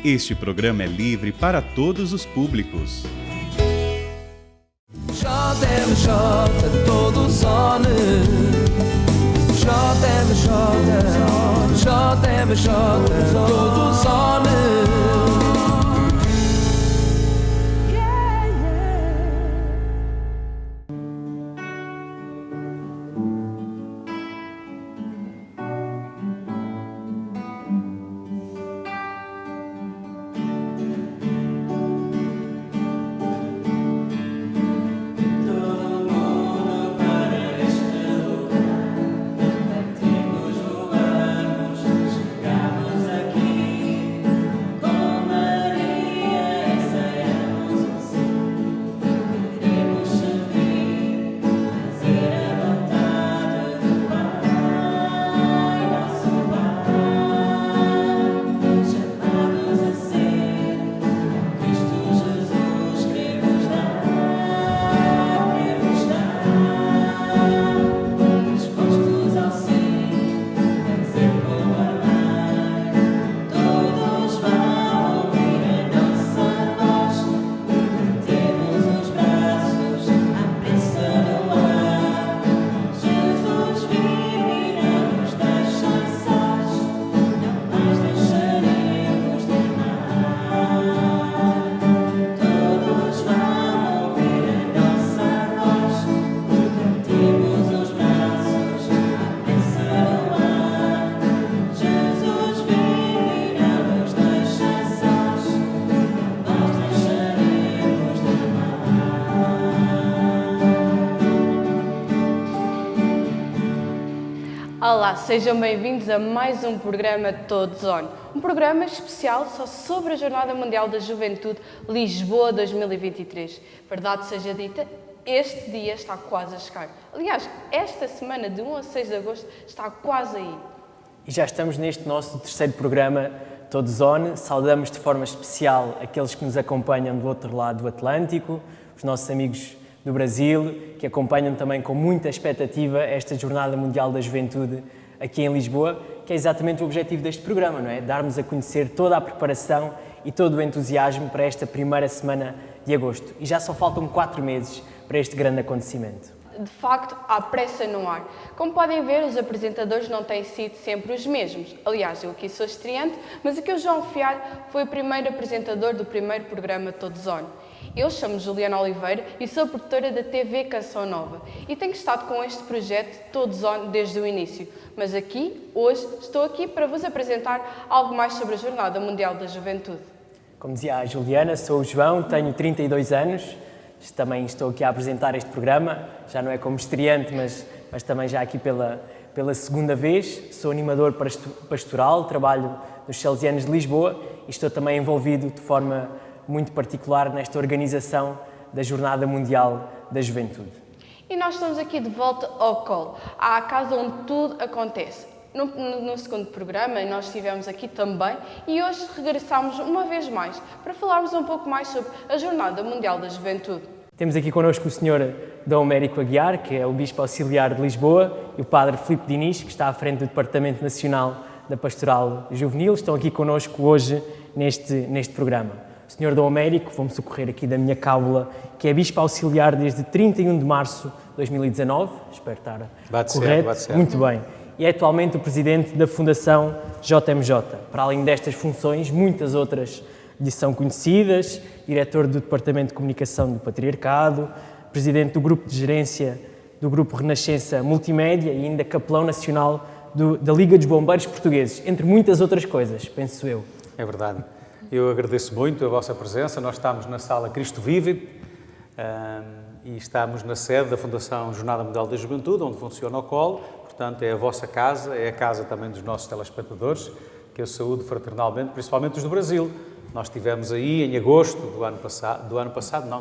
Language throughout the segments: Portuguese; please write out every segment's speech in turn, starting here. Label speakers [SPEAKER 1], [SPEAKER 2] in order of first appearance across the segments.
[SPEAKER 1] Este programa é livre para todos os públicos.
[SPEAKER 2] JMJ, todo zone. JMJ, JMJ, todo zone.
[SPEAKER 3] Olá, sejam bem-vindos a mais um programa Todos On, um programa especial só sobre a Jornada Mundial da Juventude Lisboa 2023. Verdade seja dita, este dia está quase a chegar. Aliás, esta semana de 1 a 6 de agosto está quase aí.
[SPEAKER 4] E já estamos neste nosso terceiro programa Todos On. Saudamos de forma especial aqueles que nos acompanham do outro lado do Atlântico, os nossos amigos do Brasil, que acompanham também com muita expectativa esta Jornada Mundial da Juventude aqui em Lisboa, que é exatamente o objetivo deste programa, não é? Darmos a conhecer toda a preparação e todo o entusiasmo para esta primeira semana de agosto. E já só faltam 4 meses para este grande acontecimento.
[SPEAKER 3] De facto, há pressa no ar. Como podem ver, os apresentadores não têm sido sempre os mesmos. Aliás, eu aqui sou estreante, mas aqui o João Fialho foi o primeiro apresentador do primeiro programa Todos On. Eu chamo-me Juliana Oliveira e sou produtora da TV Canção Nova e tenho estado com este projeto Todos On desde o início. Mas aqui, hoje, estou aqui para vos apresentar algo mais sobre a Jornada Mundial da Juventude.
[SPEAKER 4] Como dizia a Juliana, sou o João, tenho 32 anos, também estou aqui a apresentar este programa, já não é como estreante, mas também já aqui pela segunda vez. Sou animador pastoral, trabalho nos Salesianos de Lisboa e estou também envolvido de forma muito particular nesta organização da Jornada Mundial da Juventude.
[SPEAKER 3] E nós estamos aqui de volta ao colo, à casa onde tudo acontece. No segundo programa nós estivemos aqui também e hoje regressamos uma vez mais para falarmos um pouco mais sobre a Jornada Mundial da Juventude.
[SPEAKER 4] Temos aqui connosco o Sr. Dom Américo Aguiar, que é o Bispo Auxiliar de Lisboa, e o Padre Filipe Diniz, que está à frente do Departamento Nacional da Pastoral Juvenil. Estão aqui connosco hoje neste programa. O Sr. Dom Américo, vou-me socorrer aqui da minha cábula, que é Bispo Auxiliar desde 31 de março de 2019, espero estar correto.
[SPEAKER 5] Bate certo.
[SPEAKER 4] Muito bem. E é atualmente o Presidente da Fundação JMJ. Para além destas funções, muitas outras lhe são conhecidas: Diretor do Departamento de Comunicação do Patriarcado, Presidente do Grupo de Gerência do Grupo Renascença Multimédia e ainda Capelão Nacional da Liga dos Bombeiros Portugueses, entre muitas outras coisas, penso eu.
[SPEAKER 5] É verdade. Eu agradeço muito a vossa presença. Nós estamos na Sala Cristo Vive e estamos na sede da Fundação Jornada Mundial da Juventude, onde funciona o COL. Portanto, é a vossa casa, é a casa também dos nossos telespectadores, que eu saúdo fraternalmente, principalmente os do Brasil. Nós estivemos aí em agosto do ano passado,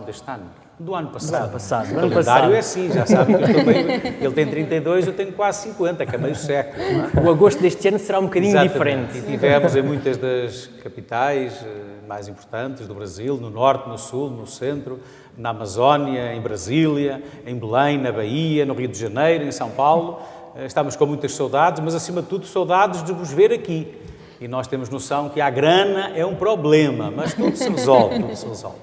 [SPEAKER 5] deste ano. Do ano passado. O calendário é assim, já sabem que eu estou meio... Ele tem 32, eu tenho quase 50, que é meio século. Não é?
[SPEAKER 4] O agosto deste ano será um bocadinho diferente.
[SPEAKER 5] E tivemos em muitas das capitais mais importantes do Brasil, no norte, no sul, no centro, na Amazónia, em Brasília, em Belém, na Bahia, no Rio de Janeiro, em São Paulo. estamos com muitas saudades, mas acima de tudo saudades de vos ver aqui. E nós temos noção que a grana é um problema, mas tudo se resolve, tudo se resolve.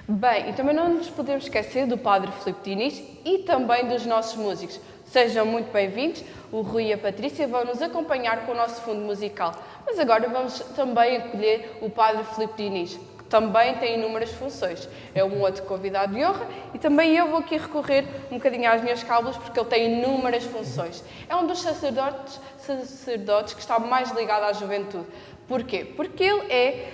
[SPEAKER 3] Bem, e também não nos podemos esquecer do Padre Filipe Diniz e também dos nossos músicos. Sejam muito bem-vindos, o Rui e a Patrícia vão nos acompanhar com o nosso fundo musical. Mas agora vamos também acolher o Padre Filipe Diniz, que também tem inúmeras funções. É um outro convidado de honra e também eu vou aqui recorrer um bocadinho às minhas cábulas porque ele tem inúmeras funções. É um dos sacerdotes que está mais ligado à juventude. Porquê? Porque ele é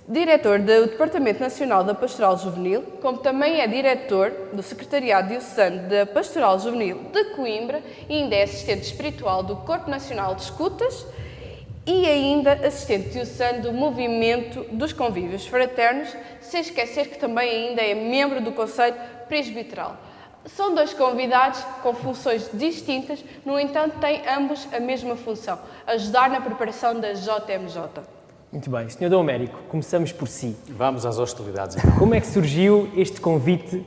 [SPEAKER 3] diretor do Departamento Nacional da Pastoral Juvenil, como também é diretor do Secretariado Diocesano da Pastoral Juvenil de Coimbra e ainda é assistente espiritual do Corpo Nacional de Escutas e ainda assistente diocesano do Movimento dos Convívios Fraternos, sem esquecer que também ainda é membro do Conselho Presbiteral. São dois convidados com funções distintas, no entanto têm ambos a mesma função, ajudar na preparação da JMJ.
[SPEAKER 4] Muito bem. Sr. Dom Américo, começamos por si.
[SPEAKER 5] Vamos às hostilidades então.
[SPEAKER 4] Como é que surgiu este convite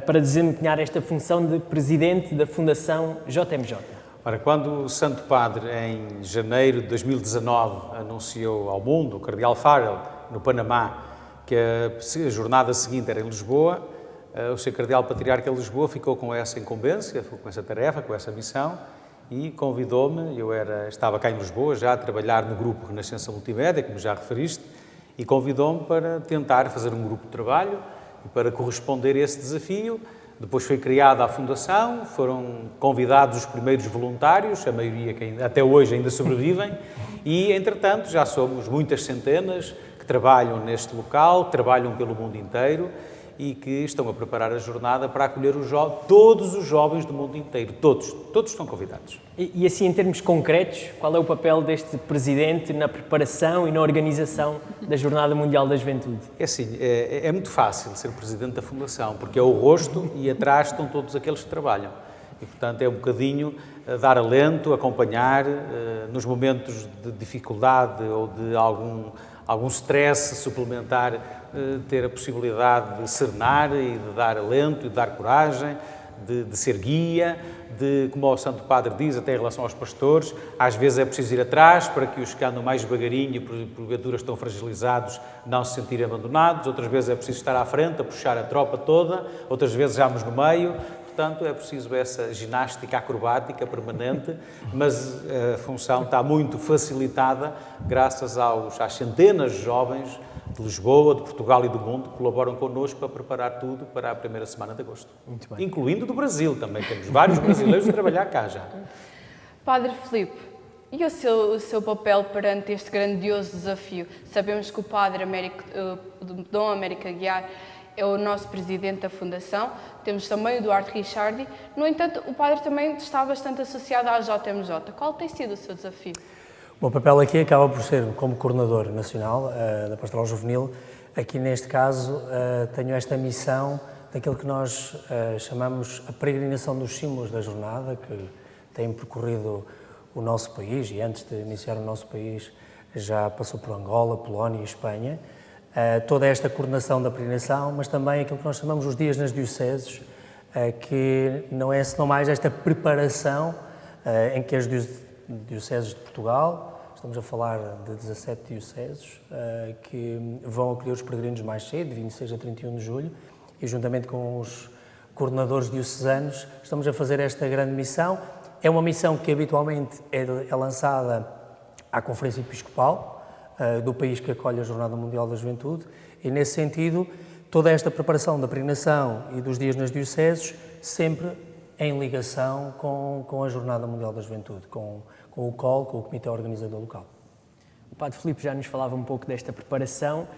[SPEAKER 4] para desempenhar esta função de presidente da Fundação JMJ?
[SPEAKER 5] Ora, quando o Santo Padre, em janeiro de 2019, anunciou ao mundo, o Cardeal Farrell, no Panamá, que a jornada seguinte era em Lisboa, o Sr. Cardeal Patriarca de Lisboa ficou com essa incumbência, com essa tarefa, com essa missão, e convidou-me, estava cá em Lisboa já a trabalhar no grupo Renascença Multimédia, como já referiste, e convidou-me para tentar fazer um grupo de trabalho e para corresponder a esse desafio. Depois foi criada a Fundação, foram convidados os primeiros voluntários, a maioria que até hoje ainda sobrevivem, e entretanto já somos muitas centenas que trabalham neste local, trabalham pelo mundo inteiro, e que estão a preparar a jornada para acolher todos os jovens do mundo inteiro. Todos estão convidados.
[SPEAKER 4] E assim, em termos concretos, qual é o papel deste presidente na preparação e na organização da Jornada Mundial da Juventude?
[SPEAKER 5] É assim, é muito fácil ser presidente da Fundação, porque é o rosto e atrás estão todos aqueles que trabalham. E, portanto, é um bocadinho dar alento, acompanhar, nos momentos de dificuldade ou de algum stress suplementar, ter a possibilidade de serenar e de dar alento e de dar coragem, de ser guia, como o Santo Padre diz, até em relação aos pastores, às vezes é preciso ir atrás para que os que andam mais devagarinho e porventura estão fragilizados não se sentirem abandonados, outras vezes é preciso estar à frente a puxar a tropa toda, outras vezes estamos no meio. Portanto, é preciso essa ginástica acrobática permanente, mas a função está muito facilitada graças às centenas de jovens de Lisboa, de Portugal e do mundo que colaboram connosco para preparar tudo para a primeira semana de agosto.
[SPEAKER 4] Muito bem.
[SPEAKER 5] Incluindo do Brasil também, temos vários brasileiros a trabalhar cá já.
[SPEAKER 3] Padre Filipe, e o seu papel perante este grandioso desafio? Sabemos que o Padre Dom Américo Aguiar é o nosso presidente da Fundação, temos também o Duarte Richardi, no entanto, o padre também está bastante associado à JMJ. Qual tem sido o seu desafio?
[SPEAKER 6] O meu papel aqui acaba por ser como coordenador nacional da Pastoral Juvenil. Aqui, neste caso, tenho esta missão daquilo que nós chamamos a peregrinação dos símbolos da jornada, que tem percorrido o nosso país, e antes de iniciar o nosso país já passou por Angola, Polónia e Espanha. Toda esta coordenação da peregrinação, mas também aquilo que nós chamamos os dias nas dioceses, que não é senão mais esta preparação em que as dioceses de Portugal, estamos a falar de 17 dioceses, que vão acolher os peregrinos mais cedo, de 26 a 31 de julho, e juntamente com os coordenadores diocesanos estamos a fazer esta grande missão. É uma missão que habitualmente é lançada à Conferência Episcopal do país que acolhe a Jornada Mundial da Juventude, e nesse sentido toda esta preparação da peregrinação e dos dias nas dioceses sempre em ligação com a Jornada Mundial da Juventude, com o COL, com o Comitê Organizador Local.
[SPEAKER 4] O Padre Filipe já nos falava um pouco desta preparação.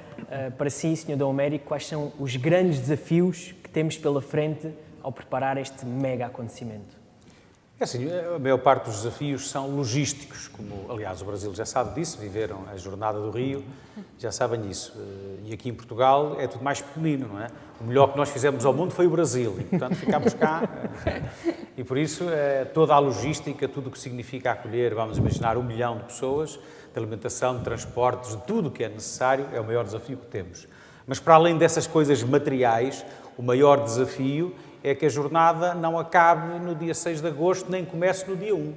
[SPEAKER 4] Para si, Sr. Dom Américo, quais são os grandes desafios que temos pela frente ao preparar este mega acontecimento?
[SPEAKER 5] É assim, a maior parte dos desafios são logísticos, como, aliás, o Brasil já sabe disso, viveram a Jornada do Rio, já sabem disso. E aqui em Portugal é tudo mais pequenino, não é? O melhor que nós fizemos ao mundo foi o Brasil, e, portanto, ficámos cá. E, por isso, toda a logística, tudo o que significa acolher, vamos imaginar, 1 milhão de pessoas, de alimentação, de transportes, de tudo o que é necessário, é o maior desafio que temos. Mas, para além dessas coisas materiais, o maior desafio é que a jornada não acabe no dia 6 de agosto, nem comece no dia 1.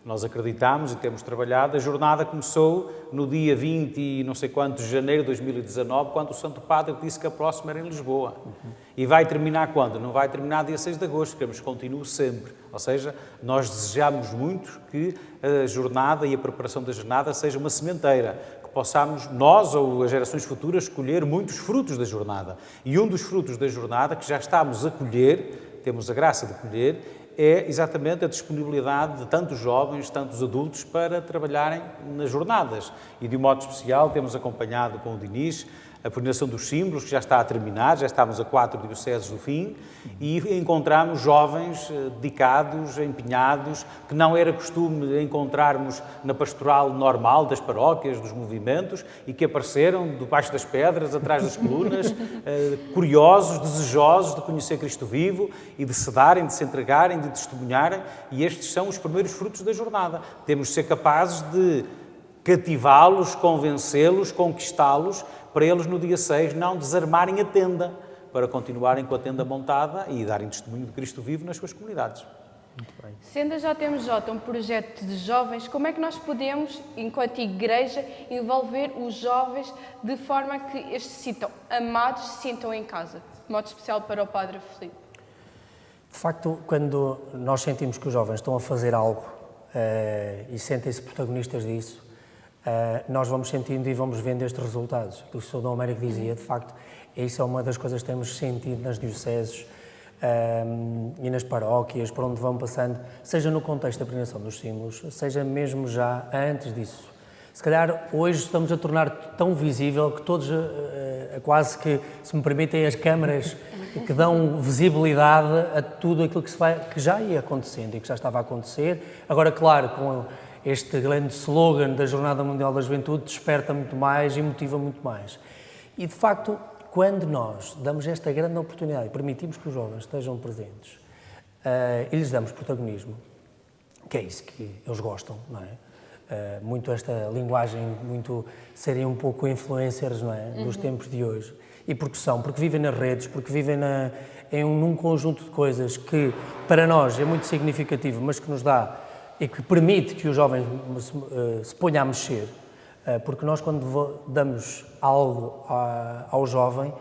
[SPEAKER 5] Nós acreditamos e temos trabalhado, a jornada começou no dia 20 e não sei quanto de janeiro de 2019, quando o Santo Padre disse que a próxima era em Lisboa. E vai terminar quando? Não vai terminar dia 6 de agosto, queremos que continue sempre. Ou seja, nós desejamos muito que a jornada e a preparação da jornada seja uma sementeira, que possamos, nós ou as gerações futuras, colher muitos frutos da jornada. E um dos frutos da jornada, que já estamos a colher, temos a graça de colher, é exatamente a disponibilidade de tantos jovens, tantos adultos para trabalharem nas jornadas. E de um modo especial temos acompanhado com o Dinis a peregrinação dos símbolos, que já está a terminar, já estamos a 4 dioceses do fim, e encontramos jovens dedicados, empenhados, que não era costume encontrarmos na pastoral normal das paróquias, dos movimentos, e que apareceram debaixo das pedras, atrás das colunas, curiosos, desejosos de conhecer Cristo vivo e de se darem, de se entregarem, de testemunharem, e estes são os primeiros frutos da jornada. Temos de ser capazes de cativá-los, convencê-los, conquistá-los, para eles no dia 6 não desarmarem a tenda, para continuarem com a tenda montada e darem testemunho de Cristo vivo nas suas comunidades.
[SPEAKER 4] Muito bem.
[SPEAKER 3] Sendo a JMJ um projeto de jovens, como é que nós podemos, enquanto igreja, envolver os jovens de forma que estes se sintam amados, se sintam em casa? De modo especial para o Padre Filipe.
[SPEAKER 6] De facto, quando nós sentimos que os jovens estão a fazer algo e sentem-se protagonistas disso, nós vamos sentindo e vamos vendo estes resultados. O que o Sr. Dom Américo dizia, de facto, isso é uma das coisas que temos sentido nas dioceses e nas paróquias, por onde vão passando, seja no contexto da peregrinação dos símbolos, seja mesmo já antes disso. Se calhar hoje estamos a tornar tão visível que todos, quase que, se me permitem, as câmaras que dão visibilidade a tudo aquilo que já ia acontecendo e que já estava a acontecer. Agora, claro, com este grande slogan da Jornada Mundial da Juventude, desperta muito mais e motiva muito mais. E, de facto, quando nós damos esta grande oportunidade e permitimos que os jovens estejam presentes e lhes damos protagonismo, que é isso que eles gostam, não é? Muito esta linguagem, muito serem um pouco influencers, não é? Dos tempos de hoje. E porque vivem nas redes, porque vivem num conjunto de coisas que, para nós, é muito significativo, mas que nos dá e que permite que o jovem se ponha a mexer, porque nós, quando damos algo ao jovem,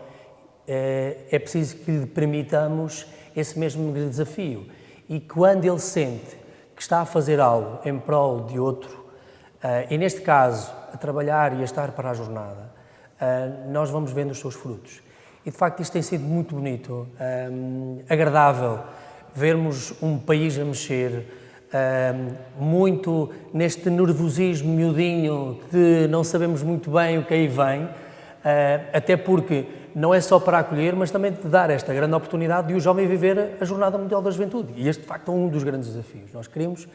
[SPEAKER 6] é preciso que lhe permitamos esse mesmo desafio. E quando ele sente que está a fazer algo em prol de outro, e neste caso, a trabalhar e a estar para a jornada, nós vamos vendo os seus frutos. E, de facto, isto tem sido muito bonito, agradável, vermos um país a mexer, muito neste nervosismo miudinho de não sabemos muito bem o que aí vem, até porque não é só para acolher, mas também de dar esta grande oportunidade de o jovem viver a Jornada Mundial da Juventude. E este, de facto, é um dos grandes desafios. Nós queremos,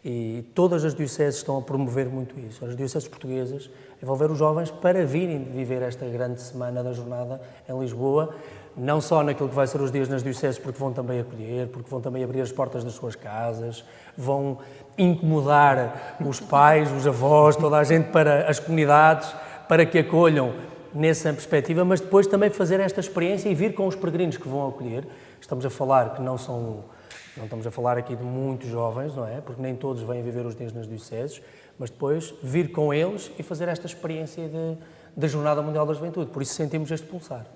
[SPEAKER 6] e todas as dioceses estão a promover muito isso, as dioceses portuguesas, envolver os jovens para virem viver esta grande semana da jornada em Lisboa, não só naquilo que vai ser os dias nas dioceses, porque vão também acolher, porque vão também abrir as portas das suas casas, vão incomodar os pais, os avós, toda a gente para as comunidades, para que acolham nessa perspectiva, mas depois também fazer esta experiência e vir com os peregrinos que vão acolher. Estamos a falar que não estamos a falar aqui de muitos jovens, não é? Porque nem todos vêm viver os dias nas dioceses, mas depois vir com eles e fazer esta experiência da Jornada Mundial da Juventude. Por isso sentimos este pulsar.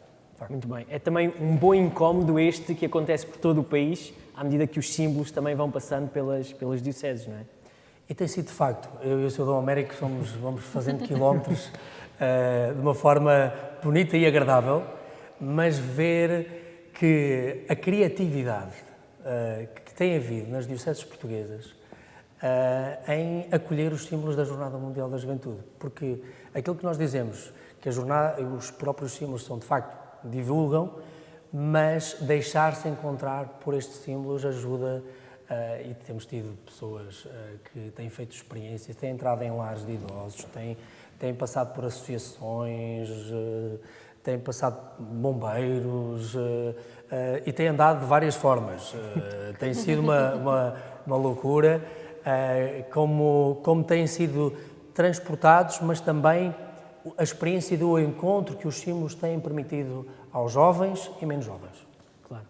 [SPEAKER 4] Muito bem. É também um bom incómodo este que acontece por todo o país, à medida que os símbolos também vão passando pelas dioceses, não é?
[SPEAKER 6] E tem sido, de facto, eu e o Sr. Dom Américo vamos fazendo quilómetros de uma forma bonita e agradável, mas ver que a criatividade que tem havido nas dioceses portuguesas em acolher os símbolos da Jornada Mundial da Juventude, porque aquilo que nós dizemos, que os próprios símbolos são, de facto, divulgam, mas deixar-se encontrar por estes símbolos ajuda, e temos tido pessoas que têm feito experiências, têm entrado em lares de idosos, têm passado por associações, têm passado bombeiros e têm andado de várias formas. Tem sido uma loucura como têm sido transportados, mas também a experiência do encontro que os símbolos têm permitido aos jovens e menos jovens.
[SPEAKER 4] Claro.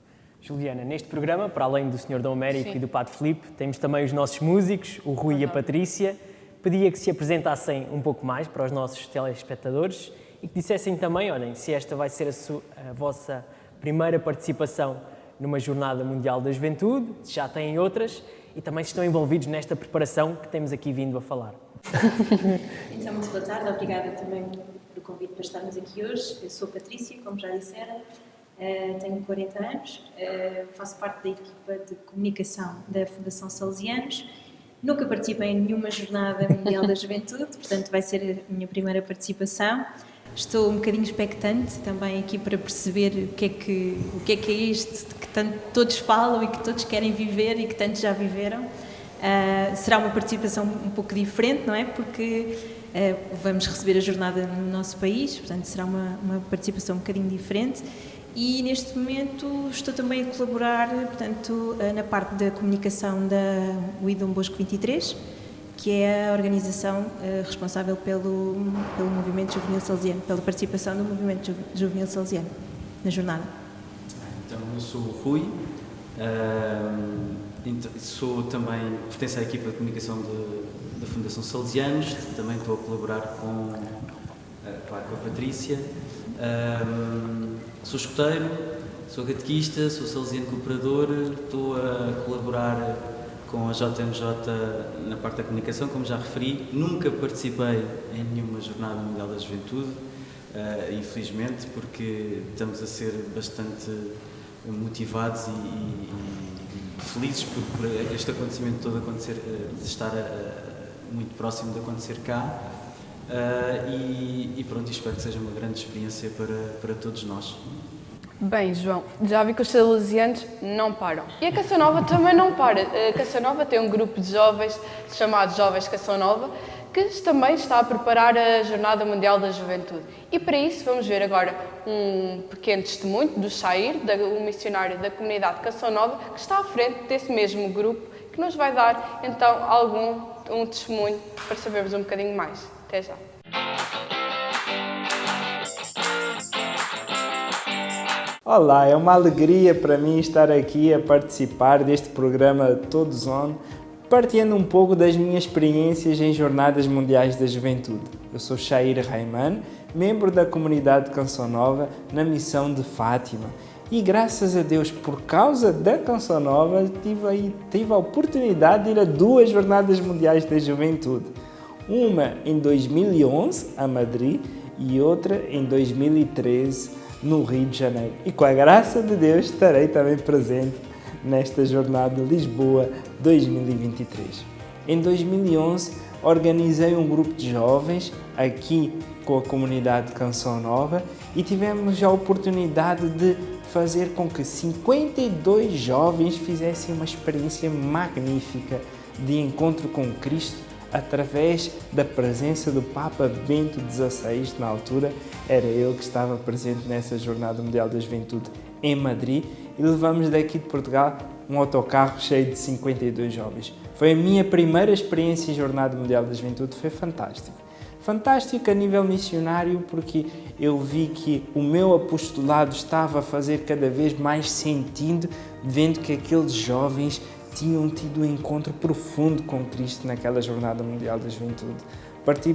[SPEAKER 4] Juliana, neste programa, para além do Sr. Dom Américo
[SPEAKER 3] Sim.
[SPEAKER 4] e do Padre Filipe, temos também os nossos músicos, o Rui e a Patrícia. Pedia que se apresentassem um pouco mais para os nossos telespectadores e que dissessem também, olhem, se esta vai ser a vossa primeira participação numa Jornada Mundial da Juventude, se já têm outras e também se estão envolvidos nesta preparação que temos aqui vindo a falar.
[SPEAKER 7] Então, muito boa tarde, obrigada também pelo convite para estarmos aqui hoje. Eu sou Patrícia, como já disseram, tenho 40 anos, faço parte da equipa de comunicação da Fundação Salesianos. Nunca participei em nenhuma Jornada Mundial da Juventude, portanto vai ser a minha primeira participação. Estou um bocadinho expectante também aqui para perceber o que é que é isto que tanto todos falam e que todos querem viver e que tantos já viveram. Será uma participação um pouco diferente, não é? Porque vamos receber a jornada no nosso país, portanto será uma participação um bocadinho diferente. E neste momento estou também a colaborar, portanto, na parte da comunicação da UI Dom Bosco 23, que é a organização responsável pelo movimento juvenil salesiano, pela participação do movimento juvenil salesiano na jornada.
[SPEAKER 8] Então, eu sou o Rui, sou também, pertenço à equipa de comunicação da Fundação Salesianos, também estou a colaborar com a Patrícia. Sou escoteiro, sou catequista, sou salesiano cooperador, estou a colaborar com a JMJ na parte da comunicação, como já referi. Nunca participei em nenhuma Jornada Mundial da Juventude, infelizmente, porque estamos a ser bastante motivados e felizes por este acontecimento todo acontecer, de estar muito próximo de acontecer cá. E pronto, espero que seja uma grande experiência para todos nós.
[SPEAKER 3] Bem, João, já vi que os salesianos não param. E a Canção Nova também não para. A Canção Nova tem um grupo de jovens chamado Jovens Canção Nova, que também está a preparar a Jornada Mundial da Juventude. E para isso vamos ver agora um pequeno testemunho do Chair, o missionário da comunidade Canção Nova, que está à frente desse mesmo grupo, que nos vai dar então um testemunho para sabermos um bocadinho mais. Até já.
[SPEAKER 9] Olá, é uma alegria para mim estar aqui a participar deste programa Todos On, partilhando um pouco das minhas experiências em Jornadas Mundiais da Juventude. Eu sou Chair Raiman, membro da comunidade Canção Nova na missão de Fátima. E graças a Deus, por causa da Canção Nova, tive a oportunidade de ir a 2 Jornadas Mundiais da Juventude. Uma em 2011, a Madrid, e outra em 2013, no Rio de Janeiro. E com a graça de Deus estarei também presente nesta jornada Lisboa 2023. Em 2011 organizei um grupo de jovens aqui com a comunidade Canção Nova e tivemos a oportunidade de fazer com que 52 jovens fizessem uma experiência magnífica de encontro com Cristo através da presença do Papa Bento XVI, na altura era ele que estava presente nessa Jornada Mundial da Juventude em Madrid, e levamos daqui de Portugal um autocarro cheio de 52 jovens. Foi a minha primeira experiência em Jornada Mundial da Juventude, foi fantástico. Fantástico a nível missionário, porque eu vi que o meu apostolado estava a fazer cada vez mais sentido, vendo que aqueles jovens tinham tido um encontro profundo com Cristo naquela Jornada Mundial da Juventude.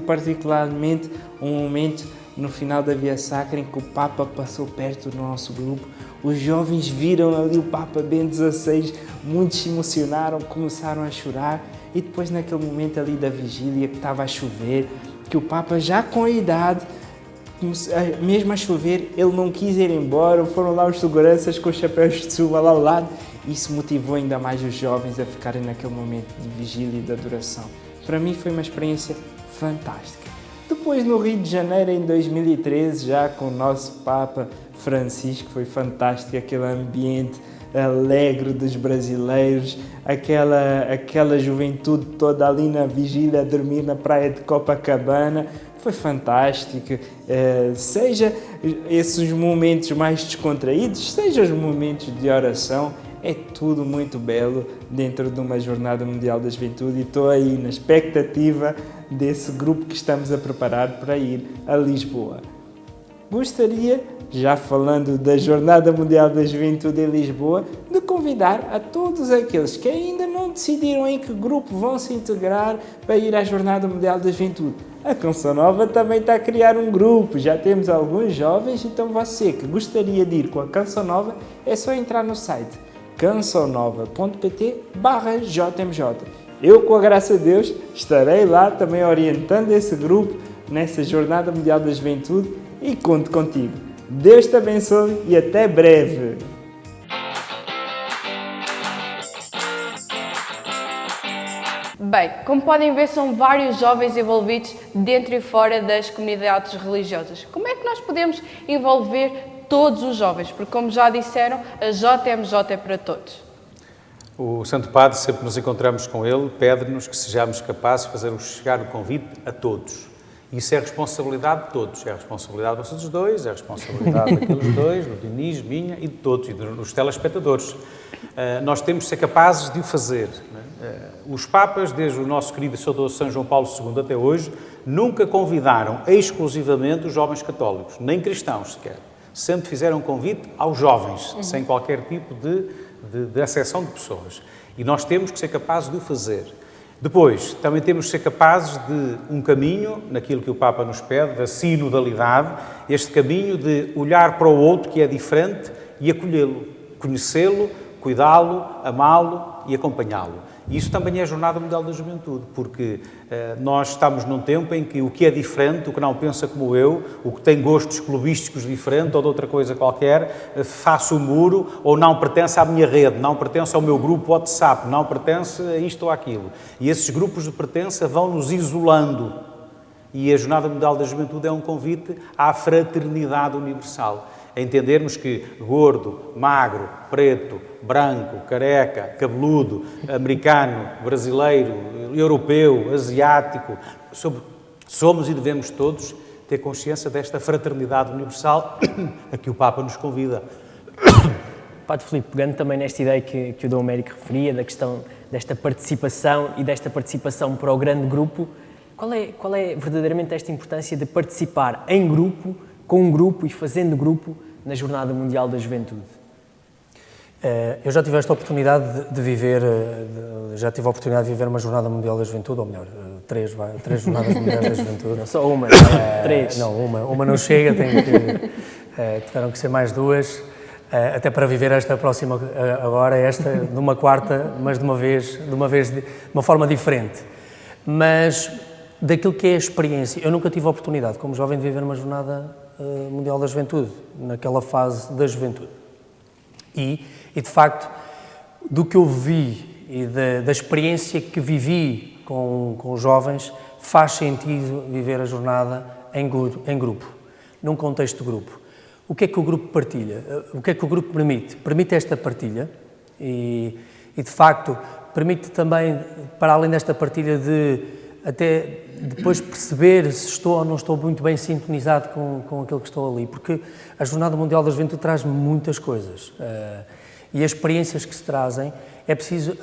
[SPEAKER 9] Particularmente um momento no final da Via Sacra em que o Papa passou perto do nosso grupo. Os jovens viram ali o Papa Bento XVI, muitos se emocionaram, começaram a chorar, e depois naquele momento ali da vigília que estava a chover, que o Papa já com a idade, mesmo a chover, ele não quis ir embora, foram lá os seguranças com os chapéus de chuva lá ao lado. Isso motivou ainda mais os jovens a ficarem naquele momento de vigília e de adoração. Para mim foi uma experiência fantástica. Depois no Rio de Janeiro, em 2013, já com o nosso Papa Francisco, foi fantástico aquele ambiente alegre dos brasileiros, aquela juventude toda ali na vigília a dormir na praia de Copacabana. Foi fantástico, seja esses momentos mais descontraídos, seja os momentos de oração, é tudo muito belo dentro de uma Jornada Mundial da Juventude, e estou aí na expectativa desse grupo que estamos a preparar para ir a Lisboa. gostaria, já falando da Jornada Mundial da Juventude em Lisboa, de convidar a todos aqueles que ainda não decidiram em que grupo vão se integrar para ir à Jornada Mundial da Juventude. A Canção Nova também está a criar um grupo, já temos alguns jovens, então você que gostaria de ir com a Canção Nova, é só entrar no site cançãonova.pt/JMJ. Eu, com a graça de Deus, estarei lá também orientando esse grupo nessa Jornada Mundial da Juventude e conto contigo. Deus te abençoe e até breve!
[SPEAKER 3] Bem, como podem ver, são vários jovens envolvidos dentro e fora das comunidades religiosas. Como é que nós podemos envolver todos os jovens? Porque, como já disseram, a JMJ é para todos.
[SPEAKER 5] O Santo Padre, sempre nos encontramos com ele, pede-nos que sejamos capazes de fazer chegar o convite a todos. Isso é responsabilidade de todos. É a responsabilidade de vocês dois, é a responsabilidade daqueles dois, do Diniz, minha e de todos, e dos telespectadores. Nós temos de ser capazes de o fazer. Os Papas, desde o nosso querido Saudoso São João Paulo II até hoje, nunca convidaram exclusivamente os jovens católicos, nem cristãos sequer. Sempre fizeram convite aos jovens, sem qualquer tipo de acessão de pessoas. E nós temos que ser capazes de o fazer. Depois, também temos que ser capazes de um caminho, naquilo que o Papa nos pede, da sinodalidade, este caminho de olhar para o outro que é diferente e acolhê-lo, conhecê-lo, cuidá-lo, amá-lo e acompanhá-lo. Isso também é a Jornada Mundial da Juventude, porque nós estamos num tempo em que o que é diferente, o que não pensa como eu, o que tem gostos clubísticos diferentes ou de outra coisa qualquer, faça o muro ou não pertence à minha rede, não pertence ao meu grupo WhatsApp, não pertence a isto ou àquilo. E esses grupos de pertença vão nos isolando. E a Jornada Mundial da Juventude é um convite à fraternidade universal. A entendermos que gordo, magro, preto, branco, careca, cabeludo, americano, brasileiro, europeu, asiático, somos e devemos todos ter consciência desta fraternidade universal a que o Papa nos convida.
[SPEAKER 4] Padre Filipe, pegando também nesta ideia que o Dom Américo referia, da questão desta participação e desta participação para o grande grupo, qual é verdadeiramente esta importância de participar em grupo, com um grupo e fazendo grupo na Jornada Mundial da Juventude?
[SPEAKER 6] Eu já tive esta oportunidade de viver, já tive a oportunidade de viver uma Jornada Mundial da Juventude, ou melhor, três Jornadas Mundiais da Juventude.
[SPEAKER 4] Não só uma, três.
[SPEAKER 6] Não, uma não chega, tiveram que ser mais duas, até para viver esta próxima agora, esta numa quarta, mas de uma forma diferente. Mas daquilo que é a experiência, eu nunca tive a oportunidade, como jovem, de viver uma Jornada Mundial da Juventude, naquela fase da juventude. E de facto, do que eu vi e da experiência que vivi com os jovens, faz sentido viver a jornada em grupo, num contexto de grupo. O que é que o grupo partilha? O que é que o grupo permite? Permite esta partilha e de facto, permite também, para além desta partilha, de até depois perceber se estou ou não estou muito bem sintonizado com aquilo que estou ali, porque a Jornada Mundial da Juventude traz muitas coisas e as experiências que se trazem,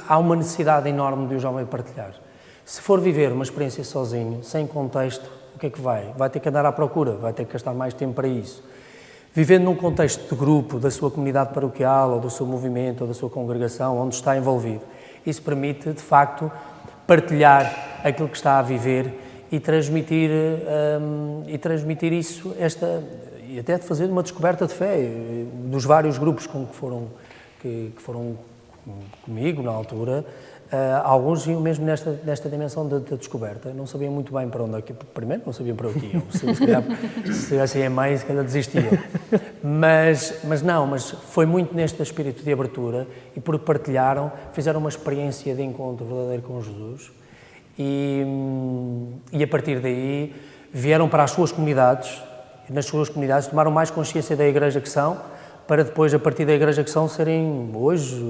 [SPEAKER 6] há uma necessidade enorme de o jovem partilhar. Se for viver uma experiência sozinho, sem contexto, o que é que vai? Vai ter que andar à procura, vai ter que gastar mais tempo para isso. Vivendo num contexto de grupo, da sua comunidade paroquial, ou do seu movimento, ou da sua congregação, onde está envolvido, isso permite, de facto, partilhar aquilo que está a viver e transmitir isso, e até de fazer uma descoberta de fé dos vários grupos que foram comigo na altura. Alguns iam mesmo nesta dimensão da descoberta. Não sabiam muito bem para onde, primeiro não sabiam para o que iam, se estivessem a meio, se calhar desistiam. Mas foi muito neste espírito de abertura e porque partilharam, fizeram uma experiência de encontro verdadeiro com Jesus e a partir daí vieram para as suas comunidades e nas suas comunidades tomaram mais consciência da Igreja que são, para depois, a partir da Igreja que são, serem hoje,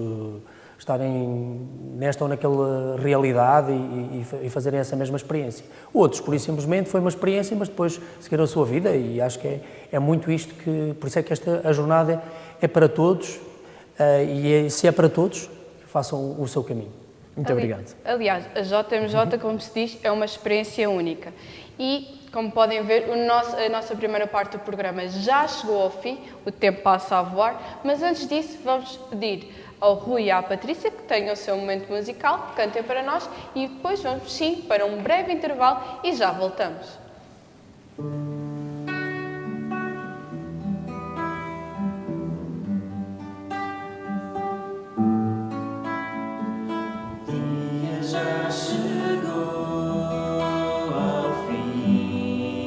[SPEAKER 6] estarem nesta ou naquela realidade e fazerem essa mesma experiência. Outros, por isso, simplesmente foi uma experiência, mas depois seguiram a sua vida e acho que é muito isto por isso é que a jornada é para todos se é para todos, façam o seu caminho.
[SPEAKER 4] Muito obrigado.
[SPEAKER 3] Aliás, a JMJ, como se diz, é uma experiência única. E, como podem ver, a nossa primeira parte do programa já chegou ao fim, o tempo passa a voar, mas antes disso vamos pedir ao Rui e à Patrícia que tenham o seu momento musical, cantem para nós e depois vamos sim para um breve intervalo e já voltamos.
[SPEAKER 8] Já chegou ao fim,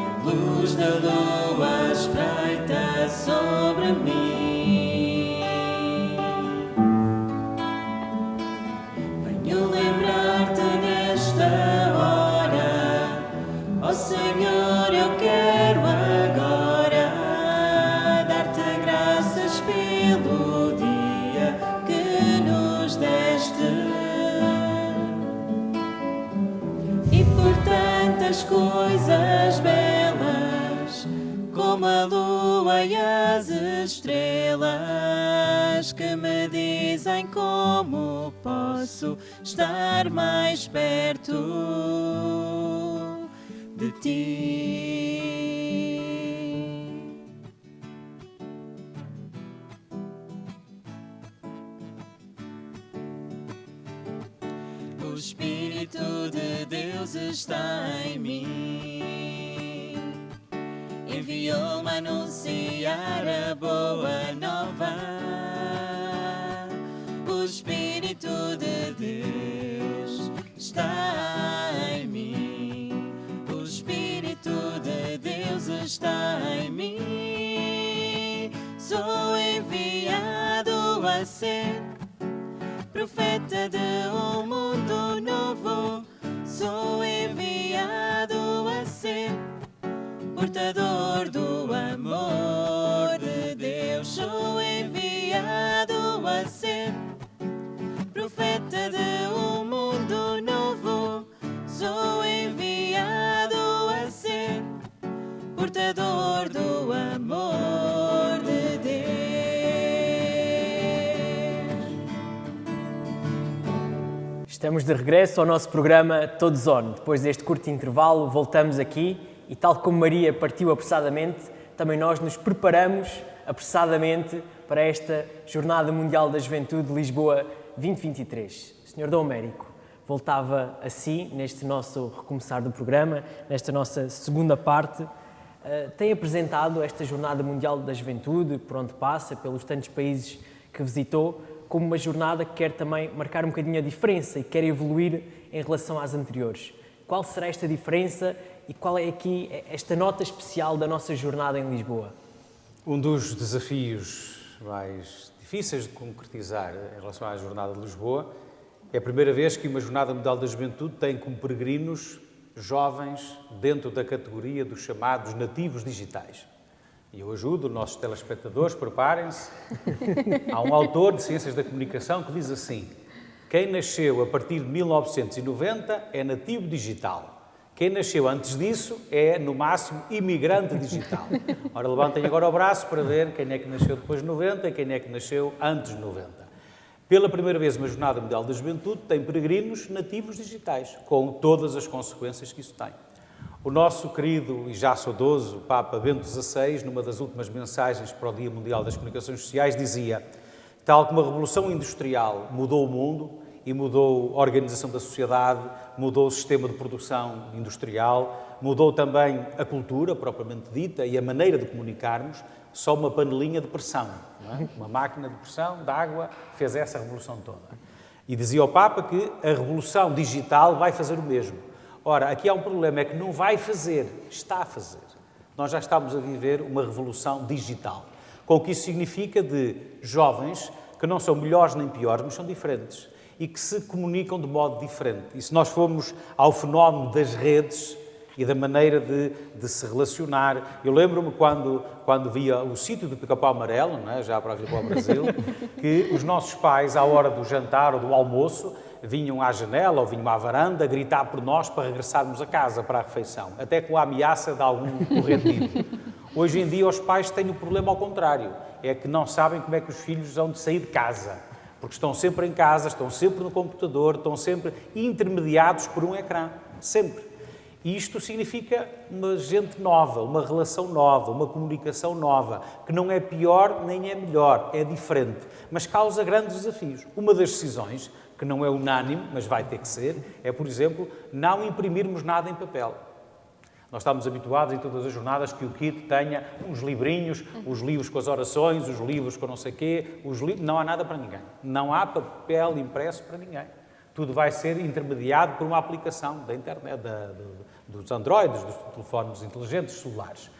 [SPEAKER 8] a luz da lua espreita sobre mim. Venho lembrar-te nesta hora, ó Senhor, eu quero agora dar-te graças pelo dia que nos deste e por tantas coisas belas como a lua e as estrelas que me dizem como posso estar mais perto de ti. O Espírito de Deus está em mim, enviou-me a anunciar a boa nova. O Espírito de Deus está em mim, o Espírito de Deus está em mim. Sou enviado a ser profeta de um mundo novo, sou enviado a ser portador do amor de Deus. Sou enviado a ser profeta de um mundo novo, sou enviado a ser portador do amor de Deus.
[SPEAKER 4] Estamos de regresso ao nosso programa Todos On. Depois deste curto intervalo, voltamos aqui e, tal como Maria partiu apressadamente, também nós nos preparamos apressadamente para esta Jornada Mundial da Juventude Lisboa 2023. Senhor Dom Américo, voltava a si neste nosso recomeçar do programa, nesta nossa segunda parte. Tem apresentado esta Jornada Mundial da Juventude, por onde passa, pelos tantos países que visitou, como uma jornada que quer também marcar um bocadinho a diferença e quer evoluir em relação às anteriores. Qual será esta diferença e qual é aqui esta nota especial da nossa jornada em Lisboa?
[SPEAKER 5] Um dos desafios mais difíceis de concretizar em relação à Jornada de Lisboa é a primeira vez que uma Jornada Mundial da Juventude tem como peregrinos jovens dentro da categoria dos chamados nativos digitais. E eu ajudo os nossos telespectadores, preparem-se. Há um autor de Ciências da Comunicação que diz assim: quem nasceu a partir de 1990 é nativo digital. Quem nasceu antes disso é, no máximo, imigrante digital. Ora, levantem agora o braço para ver quem é que nasceu depois de 90 e quem é que nasceu antes de 90. Pela primeira vez, uma Jornada Mundial da Juventude tem peregrinos nativos digitais, com todas as consequências que isso tem. O nosso querido e já saudoso Papa Bento XVI, numa das últimas mensagens para o Dia Mundial das Comunicações Sociais, dizia: tal como a Revolução Industrial mudou o mundo e mudou a organização da sociedade, mudou o sistema de produção industrial, mudou também a cultura, propriamente dita, e a maneira de comunicarmos, só uma panelinha de pressão, não é? Uma máquina de pressão de água fez essa revolução toda. E dizia o Papa que a revolução digital vai fazer o mesmo. Ora, aqui há um problema, é que não vai fazer, está a fazer. Nós já estamos a viver uma revolução digital, com o que isso significa de jovens que não são melhores nem piores, mas são diferentes e que se comunicam de modo diferente. E se nós formos ao fenómeno das redes e da maneira de se relacionar, eu lembro-me quando via o Sítio do Pica-Pau Amarelo, não é? Já para vir para o Brasil, que os nossos pais, à hora do jantar ou do almoço, vinham à janela ou vinham à varanda gritar por nós para regressarmos a casa, para a refeição, até com a ameaça de algum corretivo. Hoje em dia os pais têm o problema ao contrário, é que não sabem como é que os filhos vão de sair de casa, porque estão sempre em casa, estão sempre no computador, estão sempre intermediados por um ecrã, sempre. E isto significa uma gente nova, uma relação nova, uma comunicação nova, que não é pior nem é melhor, é diferente, mas causa grandes desafios. Uma das decisões, que não é unânime, mas vai ter que ser, é, por exemplo, não imprimirmos nada em papel. Nós estamos habituados em todas as jornadas que o kit tenha uns livrinhos, os livros com as orações, os livros com não sei quê, não há nada para ninguém. Não há papel impresso para ninguém. Tudo vai ser intermediado por uma aplicação da internet, dos Androids, dos telefones inteligentes, celulares.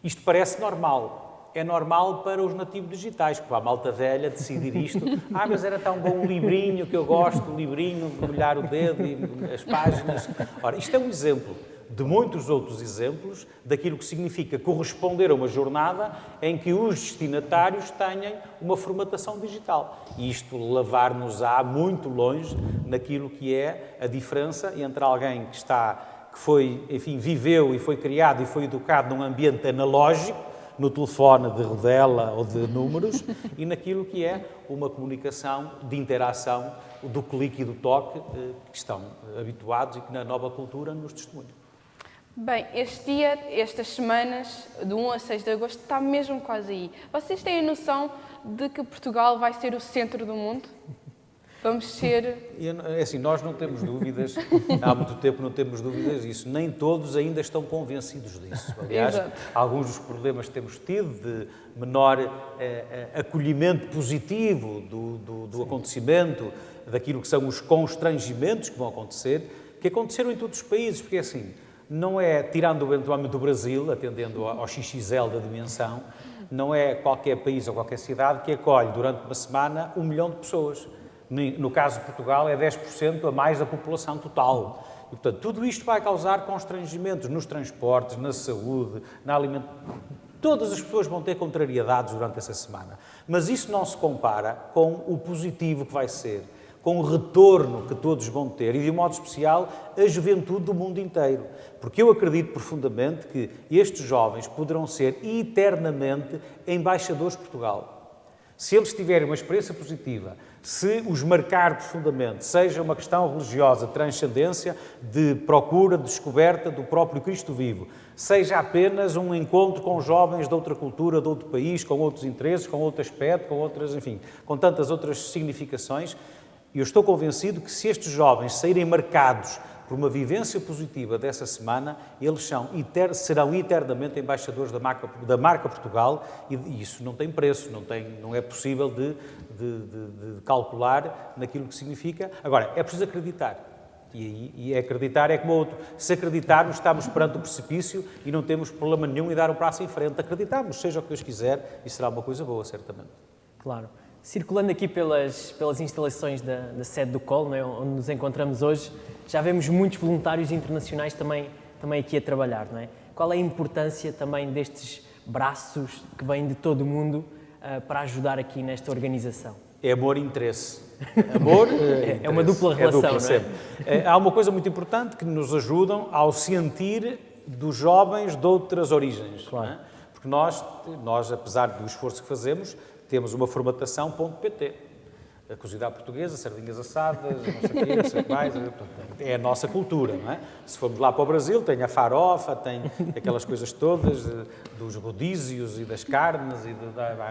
[SPEAKER 5] Isto parece normal. É normal para os nativos digitais, para a malta velha decidir isto. Mas era tão bom um livrinho que eu gosto, um livrinho de molhar o dedo e as páginas. Ora, isto é um exemplo de muitos outros exemplos daquilo que significa corresponder a uma jornada em que os destinatários tenham uma formatação digital. E isto levar-nos-á muito longe naquilo que é a diferença entre alguém que foi, enfim, viveu e foi criado e foi educado num ambiente analógico, no telefone de rodela ou de números, e naquilo que é uma comunicação de interação, do clique e do toque, que estão habituados e que na nova cultura nos testemunham.
[SPEAKER 3] Bem, estas semanas, de 1 a 6 de agosto, está mesmo quase aí. Vocês têm a noção de que Portugal vai ser o centro do mundo? Vamos ser...
[SPEAKER 5] É assim, nós não temos dúvidas, há muito tempo não temos dúvidas disso, nem todos ainda estão convencidos disso. Aliás, alguns dos problemas que temos tido de menor acolhimento positivo do acontecimento, daquilo que são os constrangimentos que vão acontecer, que aconteceram em todos os países, porque assim, não é, tirando eventualmente o Brasil, atendendo ao XXL da dimensão, não é qualquer país ou qualquer cidade que acolhe durante uma semana 1 milhão de pessoas. No caso de Portugal, é 10% a mais da população total. E, portanto, tudo isto vai causar constrangimentos nos transportes, na saúde, na alimentação. Todas as pessoas vão ter contrariedades durante essa semana. Mas isso não se compara com o positivo que vai ser, com o retorno que todos vão ter, e de um modo especial a juventude do mundo inteiro. Porque eu acredito profundamente que estes jovens poderão ser eternamente embaixadores de Portugal. Se eles tiverem uma experiência positiva, se os marcar profundamente, seja uma questão religiosa, de transcendência, de procura, de descoberta do próprio Cristo vivo, seja apenas um encontro com jovens de outra cultura, de outro país, com outros interesses, com outro aspecto, com outras, enfim, com tantas outras significações, eu estou convencido que se estes jovens saírem marcados por uma vivência positiva dessa semana, eles serão eternamente embaixadores da marca Portugal, e isso não tem preço, não é possível de calcular naquilo que significa. Agora, é preciso acreditar. E acreditar é como outro. Se acreditarmos, estamos perante o precipício e não temos problema nenhum em dar um passo em frente. Acreditamos, seja o que Deus quiser, e será uma coisa boa, certamente.
[SPEAKER 4] Claro. Circulando aqui pelas instalações da sede do COL, né, onde nos encontramos hoje, já vemos muitos voluntários internacionais também aqui a trabalhar. Não é? Qual é a importância também destes braços que vêm de todo o mundo para ajudar aqui nesta organização?
[SPEAKER 5] É amor e interesse. Amor
[SPEAKER 4] é uma dupla relação,
[SPEAKER 5] dupla, sempre. Há uma coisa muito importante que nos ajudam ao sentir dos jovens de outras origens.
[SPEAKER 4] Claro.
[SPEAKER 5] Não é? Porque nós, apesar do esforço que fazemos, temos uma formatação.pt. A cozida portuguesa, sardinhas assadas, não sei o quê, não sei o que mais. É a nossa cultura, não é? Se formos lá para o Brasil, tem a farofa, tem aquelas coisas todas, dos rodízios e das carnes, e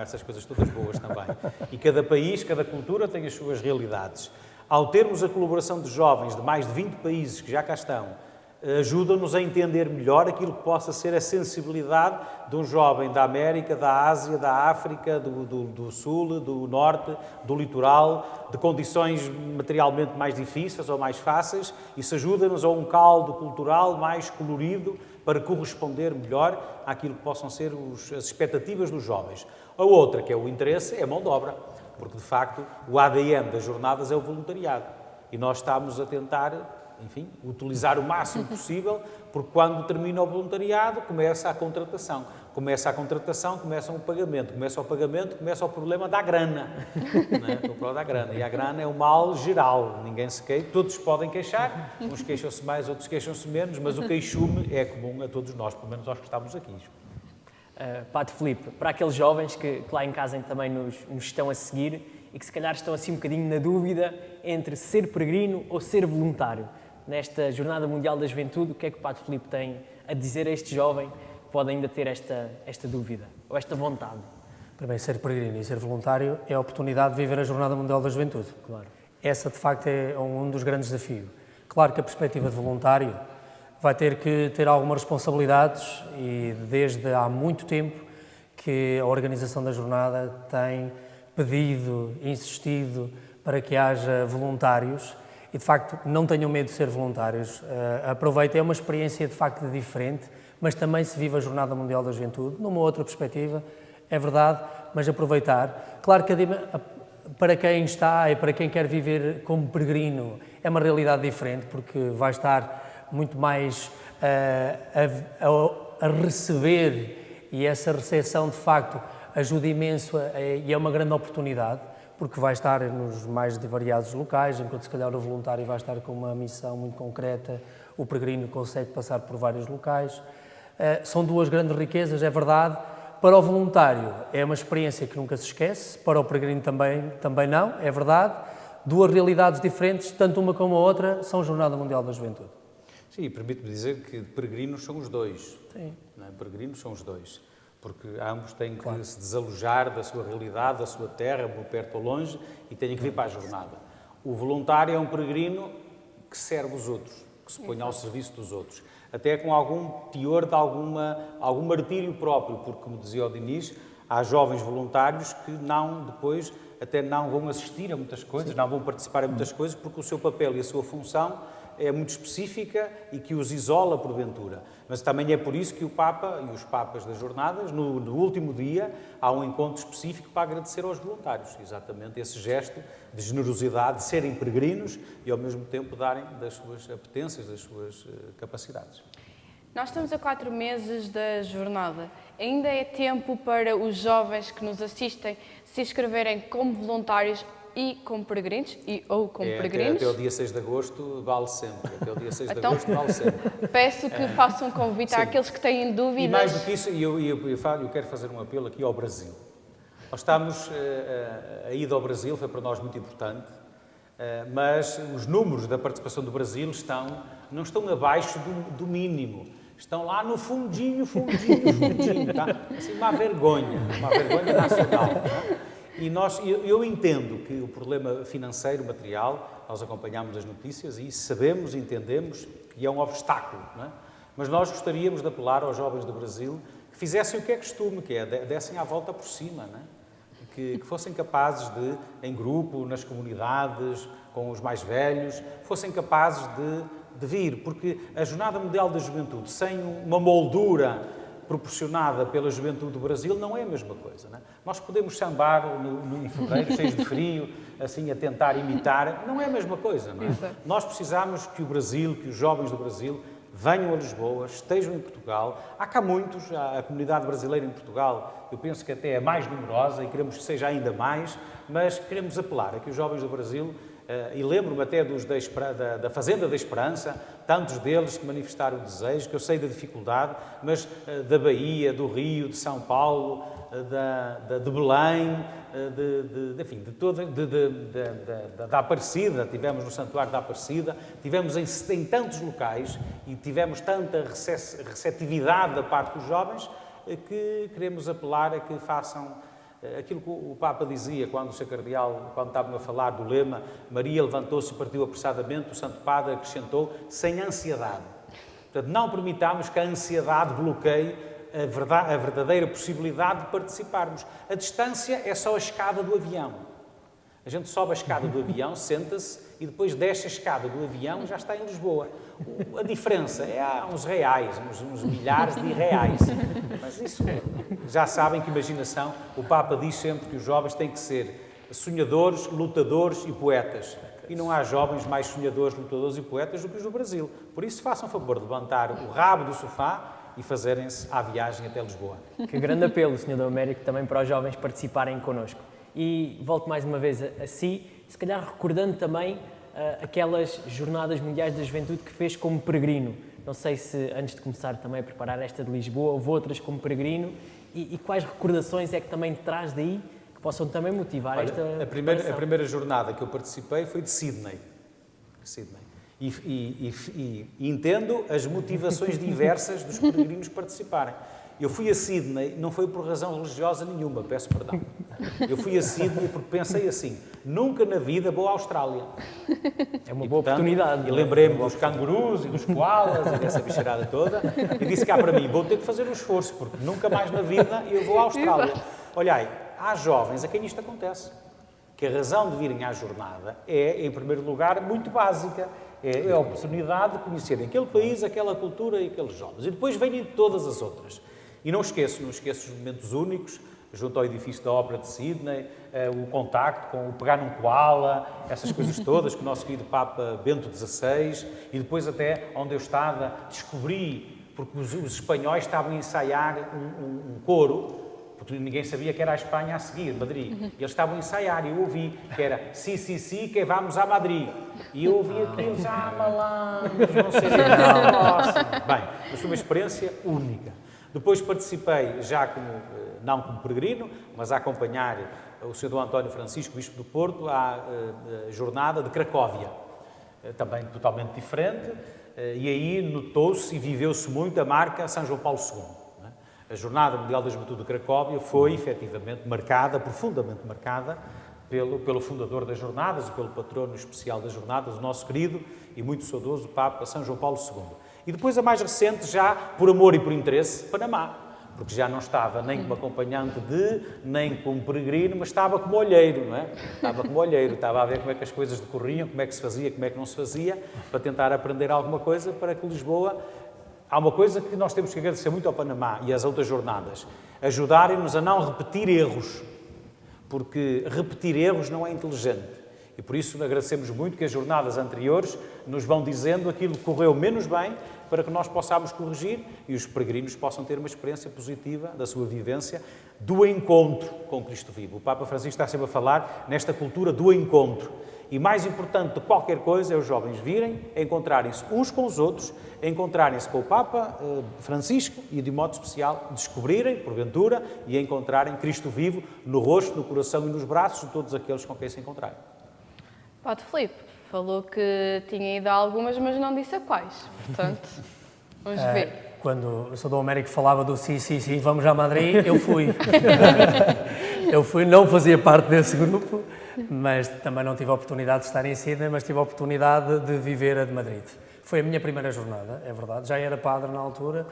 [SPEAKER 5] essas coisas todas boas também. E cada país, cada cultura tem as suas realidades. Ao termos a colaboração de jovens de mais de 20 países que já cá estão, ajuda-nos a entender melhor aquilo que possa ser a sensibilidade de um jovem da América, da Ásia, da África, do Sul, do Norte, do litoral, de condições materialmente mais difíceis ou mais fáceis. Isso ajuda-nos a um caldo cultural mais colorido para corresponder melhor àquilo que possam ser as expectativas dos jovens. A outra, que é o interesse, é a mão de obra, porque de facto o ADN das jornadas é o voluntariado. E nós estamos a tentar, enfim, utilizar o máximo possível, porque quando termina o voluntariado, começa a contratação. Começa a contratação, começa o pagamento. Começa o pagamento, começa o problema da grana. Não é? O problema da grana. E a grana é um mal geral. Ninguém se queixa. Todos podem queixar. Uns queixam-se mais, outros queixam-se menos, mas o queixume é comum a todos nós, pelo menos nós que estamos aqui.
[SPEAKER 4] Padre Filipe, para aqueles jovens que lá em casa também nos estão a seguir e que se calhar estão assim um bocadinho na dúvida entre ser peregrino ou ser voluntário. Nesta Jornada Mundial da Juventude, o que é que o Padre Filipe tem a dizer a este jovem que pode ainda ter esta dúvida ou esta vontade?
[SPEAKER 6] Primeiro, ser peregrino e ser voluntário é a oportunidade de viver a Jornada Mundial da Juventude.
[SPEAKER 4] Claro.
[SPEAKER 6] Essa, de facto, é um dos grandes desafios. Claro que a perspectiva de voluntário vai ter que ter algumas responsabilidades e desde há muito tempo que a organização da jornada tem pedido, insistido para que haja voluntários e, de facto, não tenham medo de ser voluntários. Aproveitem, é uma experiência, de facto, diferente, mas também se vive a Jornada Mundial da Juventude numa outra perspectiva, é verdade, mas aproveitar. Claro que para quem está e para quem quer viver como peregrino é uma realidade diferente, porque vai estar muito mais a receber e essa recepção, de facto, ajuda imenso e é uma grande oportunidade, porque vai estar nos mais variados locais, enquanto se calhar o voluntário vai estar com uma missão muito concreta, o peregrino consegue passar por vários locais. São duas grandes riquezas, é verdade. Para o voluntário é uma experiência que nunca se esquece, para o peregrino também não, é verdade. Duas realidades diferentes, tanto uma como a outra, são Jornada Mundial da Juventude.
[SPEAKER 5] Sim, permite-me dizer que peregrinos são os dois.
[SPEAKER 6] Sim.
[SPEAKER 5] Não é? Peregrinos são os dois, porque ambos têm que se desalojar da sua realidade, da sua terra, perto ou longe, e têm que vir para a jornada. O voluntário é um peregrino que serve os outros, que se põe ao serviço dos outros, até com algum teor de algum martírio próprio, porque, como dizia o Dinis, há jovens voluntários que depois até não vão assistir a muitas coisas, não vão participar em muitas coisas, porque o seu papel e a sua função é muito específica e que os isola porventura. Mas também é por isso que o Papa e os Papas das Jornadas, no último dia, há um encontro específico para agradecer aos voluntários. Exatamente esse gesto de generosidade, de serem peregrinos e ao mesmo tempo darem das suas apetências, das suas capacidades.
[SPEAKER 3] Nós estamos a 4 meses da jornada. Ainda é tempo para os jovens que nos assistem se inscreverem como voluntários e como peregrinos, ou como peregrinos.
[SPEAKER 5] Até o dia 6 de agosto vale sempre. Até o dia 6 de agosto vale sempre.
[SPEAKER 3] Peço que façam um convite àqueles que têm dúvidas.
[SPEAKER 5] E mais do que isso, eu quero fazer um apelo aqui ao Brasil. Nós estamos, a ida ao Brasil foi para nós muito importante, mas os números da participação do Brasil não estão abaixo do mínimo. Estão lá no fundinho, tá? Assim, uma vergonha nacional. Tá? E eu entendo que o problema financeiro, material, nós acompanhamos as notícias e sabemos, entendemos que é um obstáculo, não é? Mas nós gostaríamos de apelar aos jovens do Brasil que fizessem o que é costume, que é dessem a volta por cima, não é? Que fossem capazes de, em grupo, nas comunidades, com os mais velhos, fossem capazes de vir, porque a Jornada Mundial da Juventude, sem uma moldura proporcionada pela juventude do Brasil, não é a mesma coisa. Não é? Nós podemos sambar em fevereiro, cheios de frio, assim, a tentar imitar, não é a mesma coisa. Não é? Nós precisamos que o Brasil, que os jovens do Brasil venham a Lisboa, estejam em Portugal. Há cá muitos, a comunidade brasileira em Portugal, eu penso que até é mais numerosa e queremos que seja ainda mais, mas queremos apelar a que os jovens do Brasil, e lembro-me até da Fazenda da Esperança, tantos deles que manifestaram o desejo, que eu sei da dificuldade, mas da Bahia, do Rio, de São Paulo, de Belém, da Aparecida, tivemos no Santuário da Aparecida, tivemos em tantos locais e tivemos tanta receptividade da parte dos jovens que queremos apelar a que façam aquilo que o Papa dizia quando o Sr. Cardeal, quando estávamos a falar do lema, Maria levantou-se e partiu apressadamente, o Santo Padre acrescentou, sem ansiedade. Portanto, não permitamos que a ansiedade bloqueie a verdadeira possibilidade de participarmos. A distância é só a escada do avião. A gente sobe a escada do avião, senta-se e depois desce a escada do avião e já está em Lisboa. A diferença é há uns reais, uns milhares de reais. Mas isso, já sabem que imaginação, o Papa diz sempre que os jovens têm que ser sonhadores, lutadores e poetas. E não há jovens mais sonhadores, lutadores e poetas do que os do Brasil. Por isso, façam o favor de levantar o rabo do sofá e fazerem-se à viagem até Lisboa.
[SPEAKER 4] Que grande apelo, Sr. Dom Américo, também para os jovens participarem connosco. E volto mais uma vez a si, se calhar recordando também aquelas Jornadas Mundiais da Juventude que fez como peregrino. Não sei se antes de começar também a preparar esta de Lisboa, houve outras como peregrino E quais recordações é que também traz daí que possam também motivar esta
[SPEAKER 5] a primeira jornada que eu participei foi de Sydney. E entendo as motivações diversas dos peregrinos participarem. Eu fui a Sydney, não foi por razão religiosa nenhuma, peço perdão. Eu fui a Sydney porque pensei assim, nunca na vida vou à Austrália.
[SPEAKER 4] É uma boa oportunidade.
[SPEAKER 5] E lembrei-me dos cangurus e dos koalas e dessa bicharada toda e disse cá para mim, vou ter que fazer um esforço porque nunca mais na vida eu vou à Austrália. Olhai, há jovens a quem isto acontece. Que a razão de virem à jornada é, em primeiro lugar, muito básica. É a oportunidade de conhecerem aquele país, aquela cultura e aqueles jovens. E depois vêm todas as outras. E não esqueço os momentos únicos, junto ao edifício da Ópera de Sydney, o contacto com o pegar num koala, essas coisas todas que o nosso querido Papa Bento XVI, e depois até onde eu estava, descobri, porque os espanhóis estavam a ensaiar um coro, porque ninguém sabia que era a Espanha a seguir, Madrid. Eles estavam a ensaiar e eu ouvi que era sí, que vamos a Madrid. E eu ouvi aquilo, malandros, não sei o que. Bem, mas foi uma experiência única. Depois participei, já não como peregrino, mas a acompanhar o Sr. Dom António Francisco, Bispo do Porto, à jornada de Cracóvia. Também totalmente diferente. E aí notou-se e viveu-se muito a marca São João Paulo II. A Jornada Mundial da Juventude de Cracóvia foi, efetivamente, marcada, profundamente marcada, pelo fundador das jornadas e pelo patrono especial das jornadas, o nosso querido e muito saudoso Papa São João Paulo II. E depois a mais recente, já por amor e por interesse, Panamá, porque já não estava nem como acompanhante nem como peregrino, mas estava como olheiro, não é? Estava a ver como é que as coisas decorriam, como é que se fazia, como é que não se fazia, para tentar aprender alguma coisa para que Lisboa... Há uma coisa que nós temos que agradecer muito ao Panamá e às outras jornadas, ajudarem-nos a não repetir erros, porque repetir erros não é inteligente. E por isso agradecemos muito que as jornadas anteriores nos vão dizendo aquilo que correu menos bem para que nós possamos corrigir e os peregrinos possam ter uma experiência positiva da sua vivência do encontro com Cristo vivo. O Papa Francisco está sempre a falar nesta cultura do encontro. E mais importante de qualquer coisa é os jovens virem, encontrarem-se uns com os outros, encontrarem-se com o Papa Francisco e, de modo especial, descobrirem, porventura, e encontrarem Cristo vivo no rosto, no coração e nos braços de todos aqueles com quem se encontrarem.
[SPEAKER 3] Padre Filipe falou que tinha ido a algumas, mas não disse a quais. Portanto, vamos ver.
[SPEAKER 6] Quando o Sr. Dom Américo falava do sim, vamos a Madrid, eu fui. Eu fui, não fazia parte desse grupo, mas também não tive a oportunidade de estar em Sydney, mas tive a oportunidade de viver a de Madrid. Foi a minha primeira jornada, é verdade. Já era padre na altura,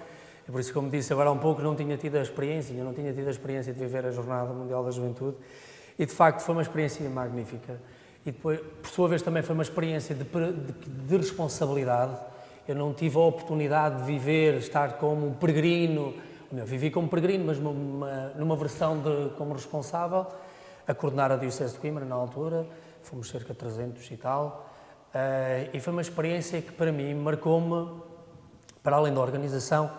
[SPEAKER 6] e por isso, como disse agora há um pouco, não tinha tido a experiência de viver a Jornada Mundial da Juventude, e de facto foi uma experiência magnífica. E depois, por sua vez, também foi uma experiência de responsabilidade. Eu não tive a oportunidade de viver, estar como um peregrino, vivi como peregrino, mas numa versão como responsável, a coordenar a Diocese de Coimbra na altura, fomos cerca de 300 e tal, e foi uma experiência que para mim marcou-me, para além da organização,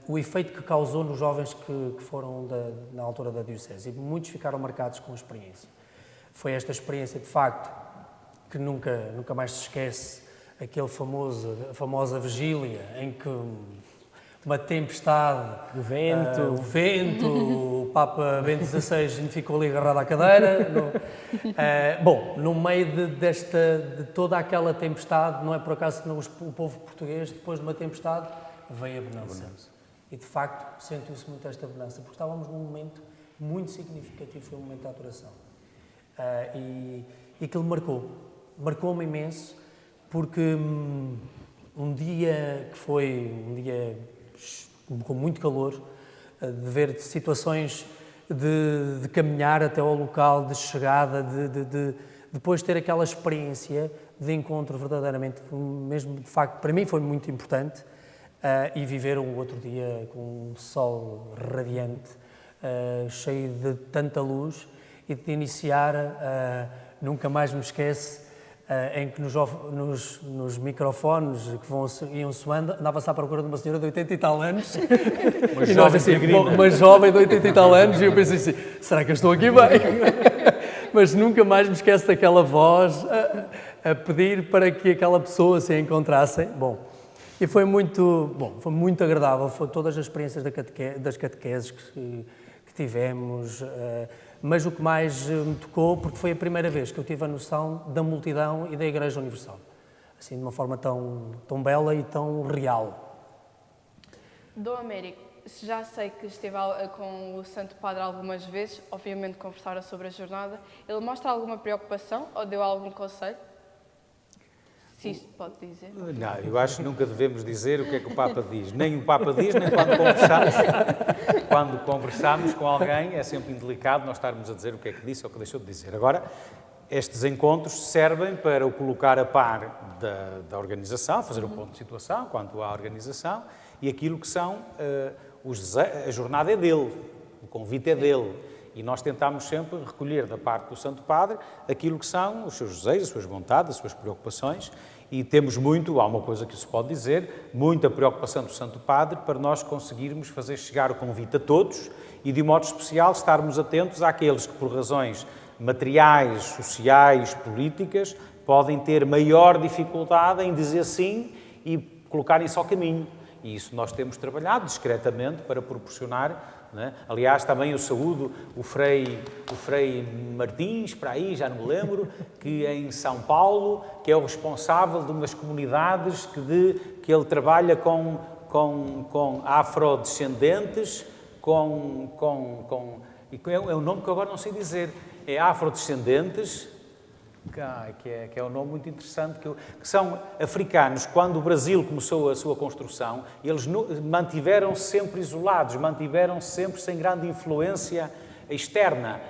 [SPEAKER 6] o efeito que causou nos jovens que foram na altura da Diocese, e muitos ficaram marcados com a experiência. Foi esta experiência, de facto, que nunca mais se esquece, a famosa vigília em que uma tempestade, o vento, o Papa Bento XVI ficou ali agarrado à cadeira. No meio de toda aquela tempestade, não é por acaso que o povo português, depois de uma tempestade, vem a bonança. E de facto sentiu-se muito esta bonança, porque estávamos num momento muito significativo, foi o momento da adoração. E aquilo marcou-me imenso, porque um dia que foi um dia com muito calor, de ver situações de caminhar até ao local de chegada, de depois ter aquela experiência de encontro verdadeiramente, mesmo de facto, para mim foi muito importante, e viver um outro dia com um sol radiante, cheio de tanta luz, e de iniciar, nunca mais me esquece, em que nos microfones que iam soando, andava-se à procura de uma senhora de 80 e tal anos, uma jovem de 80 e tal anos, e eu pensei assim, será que eu estou aqui bem? Mas nunca mais me esqueço daquela voz a pedir para que aquela pessoa se encontrasse. Bom, E foi muito, bom, foi muito agradável, foi todas as experiências das catequeses que tivemos, mas o que mais me tocou, porque foi a primeira vez que eu tive a noção da multidão e da Igreja Universal, assim, de uma forma tão bela e tão real.
[SPEAKER 3] Dom Américo, já sei que esteve com o Santo Padre algumas vezes, obviamente conversaram sobre a jornada. Ele mostra alguma preocupação ou deu algum conselho? Se isto pode dizer.
[SPEAKER 5] Não, eu acho que nunca devemos dizer o que é que o Papa diz. Nem o Papa diz, nem quando conversamos com alguém, é sempre indelicado nós estarmos a dizer o que é que disse ou o que deixou de dizer. Agora, estes encontros servem para o colocar a par da organização, fazer um ponto de situação quanto à organização e aquilo que são a jornada é dele, o convite é dele. E nós tentamos sempre recolher da parte do Santo Padre aquilo que são os seus desejos, as suas vontades, as suas preocupações e temos há uma coisa que se pode dizer, muita preocupação do Santo Padre para nós conseguirmos fazer chegar o convite a todos e, de modo especial, estarmos atentos àqueles que, por razões materiais, sociais, políticas, podem ter maior dificuldade em dizer sim e colocarem-se ao caminho. E isso nós temos trabalhado discretamente para proporcionar. Né? Aliás, também eu saúdo o Frei Martins, para aí, já não me lembro, que em São Paulo, que é o responsável de umas comunidades que ele trabalha com afrodescendentes, é um nome que eu agora não sei dizer, é afrodescendentes, que é um nome muito interessante, que são africanos. Quando o Brasil começou a sua construção, eles mantiveram-se sempre isolados, mantiveram-se sempre sem grande influência externa.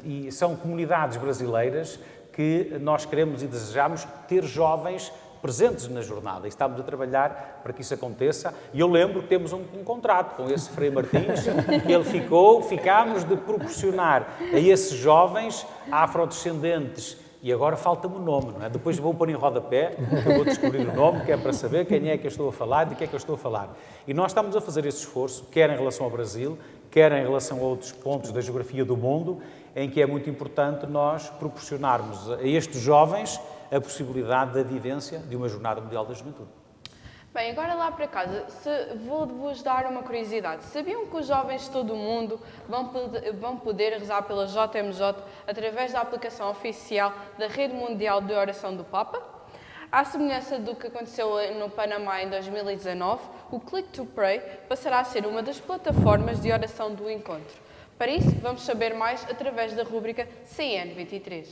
[SPEAKER 5] E são comunidades brasileiras que nós queremos e desejamos ter jovens presentes na jornada e estamos a trabalhar para que isso aconteça. E eu lembro que temos um contrato com esse Frei Martins, que ficámos de proporcionar a esses jovens afrodescendentes, e agora falta-me o nome, não é? Depois vou pôr em rodapé, que eu vou descobrir o nome, que é para saber quem é que eu estou a falar, de que é que eu estou a falar. E nós estamos a fazer esse esforço, quer em relação ao Brasil, quer em relação a outros pontos da geografia do mundo, em que é muito importante nós proporcionarmos a estes jovens a possibilidade da vivência de uma Jornada Mundial da Juventude.
[SPEAKER 3] Bem, agora lá para casa, vou-vos dar uma curiosidade. Sabiam que os jovens de todo o mundo vão poder rezar pela JMJ através da aplicação oficial da Rede Mundial de Oração do Papa? À semelhança do que aconteceu no Panamá em 2019, o Click to Pray passará a ser uma das plataformas de oração do encontro. Para isso, vamos saber mais através da rúbrica CN23.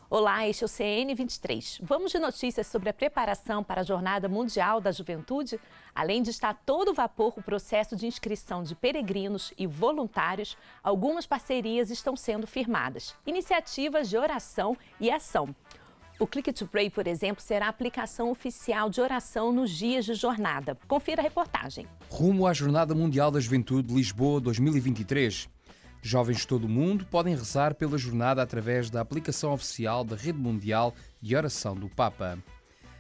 [SPEAKER 10] Olá, este é o CN23. Vamos de notícias sobre a preparação para a Jornada Mundial da Juventude. Além de estar todo vapor o processo de inscrição de peregrinos e voluntários, algumas parcerias estão sendo firmadas. Iniciativas de oração e ação. O Click to Pray, por exemplo, será a aplicação oficial de oração nos dias de jornada. Confira a reportagem.
[SPEAKER 11] Rumo à Jornada Mundial da Juventude Lisboa 2023. Jovens de todo o mundo podem rezar pela jornada através da aplicação oficial da Rede Mundial de Oração do Papa.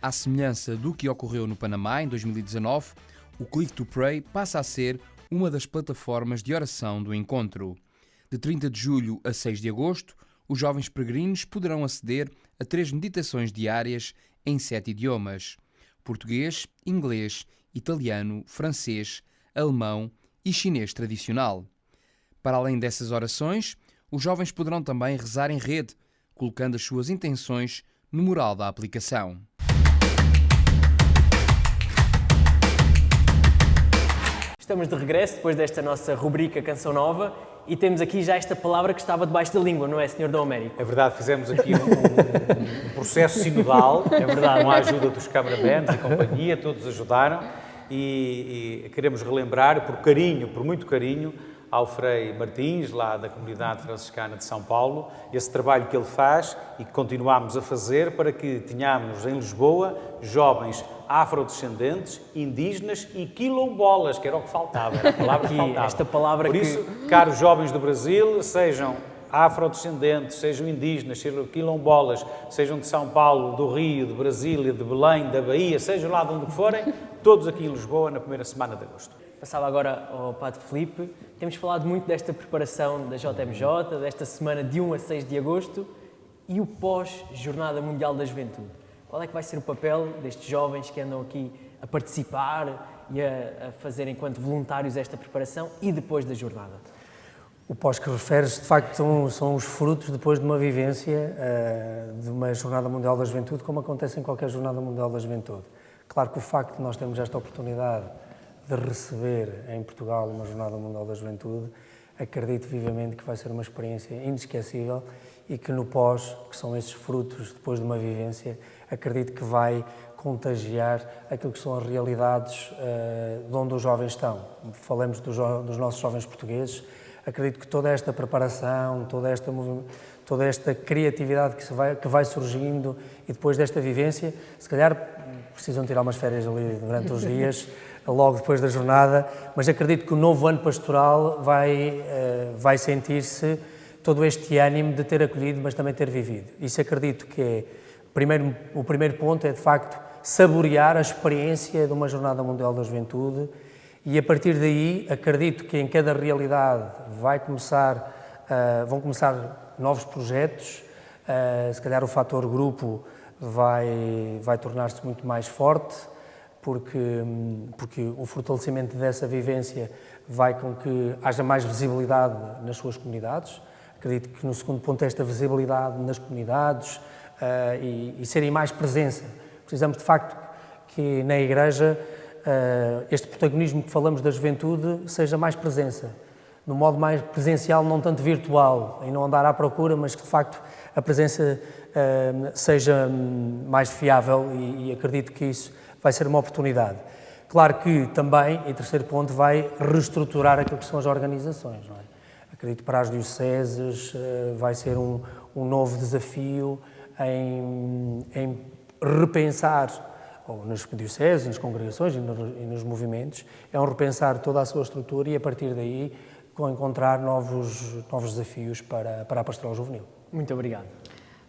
[SPEAKER 11] À semelhança do que ocorreu no Panamá em 2019, o Click to Pray passa a ser uma das plataformas de oração do encontro. De 30 de julho a 6 de agosto, os jovens peregrinos poderão aceder a 3 meditações diárias em 7 idiomas: português, inglês, italiano, francês, alemão e chinês tradicional. Para além dessas orações, os jovens poderão também rezar em rede, colocando as suas intenções no mural da aplicação.
[SPEAKER 4] Estamos de regresso depois desta nossa rubrica Canção Nova e temos aqui já esta palavra que estava debaixo da língua, não é, Sr. Dom Américo?
[SPEAKER 5] É verdade, fizemos aqui um processo sinodal, é verdade, com a ajuda dos cameramans e companhia, todos ajudaram e queremos relembrar por muito carinho, ao Frei Martins, lá da comunidade franciscana de São Paulo, esse trabalho que ele faz e que continuamos a fazer para que tenhamos em Lisboa jovens afrodescendentes, indígenas e quilombolas, que era o que faltava, era a palavra que faltava.
[SPEAKER 4] Esta palavra
[SPEAKER 5] Por isso, caros jovens do Brasil, sejam afrodescendentes, sejam indígenas, sejam quilombolas, sejam de São Paulo, do Rio, de Brasília, de Belém, da Bahia, sejam lá de onde forem, todos aqui em Lisboa na primeira semana de agosto.
[SPEAKER 4] Passava agora ao Padre Filipe. Temos falado muito desta preparação da JMJ, desta semana de 1 a 6 de agosto. E o pós-Jornada Mundial da Juventude? Qual é que vai ser o papel destes jovens que andam aqui a participar e a fazer enquanto voluntários esta preparação e depois da jornada?
[SPEAKER 6] O pós que referes, de facto, são os frutos depois de uma vivência de uma Jornada Mundial da Juventude, como acontece em qualquer Jornada Mundial da Juventude. Claro que o facto de nós termos esta oportunidade de receber em Portugal uma Jornada Mundial da Juventude, acredito vivamente que vai ser uma experiência inesquecível e que no pós, que são esses frutos depois de uma vivência, acredito que vai contagiar aquilo que são as realidades de onde os jovens estão. Falamos dos nossos jovens portugueses, acredito que toda esta preparação, toda esta criatividade que vai surgindo e depois desta vivência, se calhar precisam tirar umas férias ali durante os dias, logo depois da jornada, mas acredito que o novo ano pastoral vai sentir-se todo este ânimo de ter acolhido, mas também ter vivido. Isso acredito que é, o primeiro ponto é, de facto, saborear a experiência de uma Jornada Mundial da Juventude e, a partir daí, acredito que em cada realidade vão começar novos projetos, se calhar o fator grupo vai tornar-se muito mais forte, porque o fortalecimento dessa vivência vai com que haja mais visibilidade nas suas comunidades. Acredito que no segundo ponto é esta visibilidade nas comunidades e serem mais presença. Precisamos de facto que na Igreja este protagonismo que falamos da juventude seja mais presença, no modo mais presencial, não tanto virtual, em não andar à procura, mas que de facto a presença seja mais fiável e acredito que isso vai ser uma oportunidade. Claro que também, em terceiro ponto, vai reestruturar aquilo que são as organizações, não é? Acredito que para as dioceses vai ser um novo desafio em repensar, ou nas dioceses, nas congregações e nos movimentos, é um repensar toda a sua estrutura e a partir daí encontrar novos desafios para a pastoral juvenil.
[SPEAKER 4] Muito obrigado.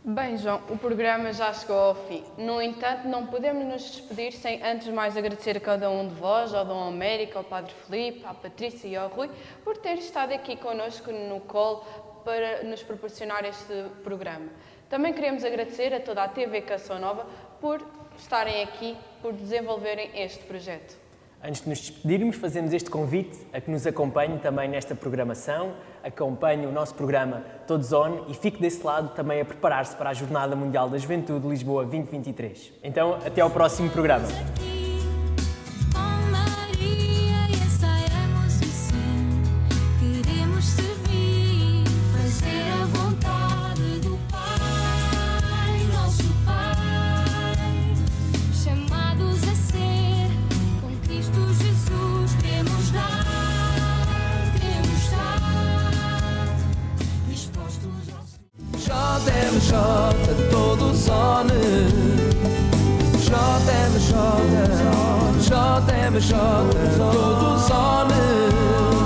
[SPEAKER 3] Bem, João, o programa já chegou ao fim. No entanto, não podemos nos despedir sem antes mais agradecer a cada um de vós, ao Dom Américo, ao Padre Filipe, à Patrícia e ao Rui, por ter estado aqui connosco no COL para nos proporcionar este programa. Também queremos agradecer a toda a TV Canção Nova por estarem aqui, por desenvolverem este projeto.
[SPEAKER 4] Antes de nos despedirmos, fazemos este convite a que nos acompanhe também nesta programação, acompanhe o nosso programa Todos On e fique desse lado também a preparar-se para a Jornada Mundial da Juventude Lisboa 2023. Então, até ao próximo programa.
[SPEAKER 2] JMJ, todos on. JMJ, todos on.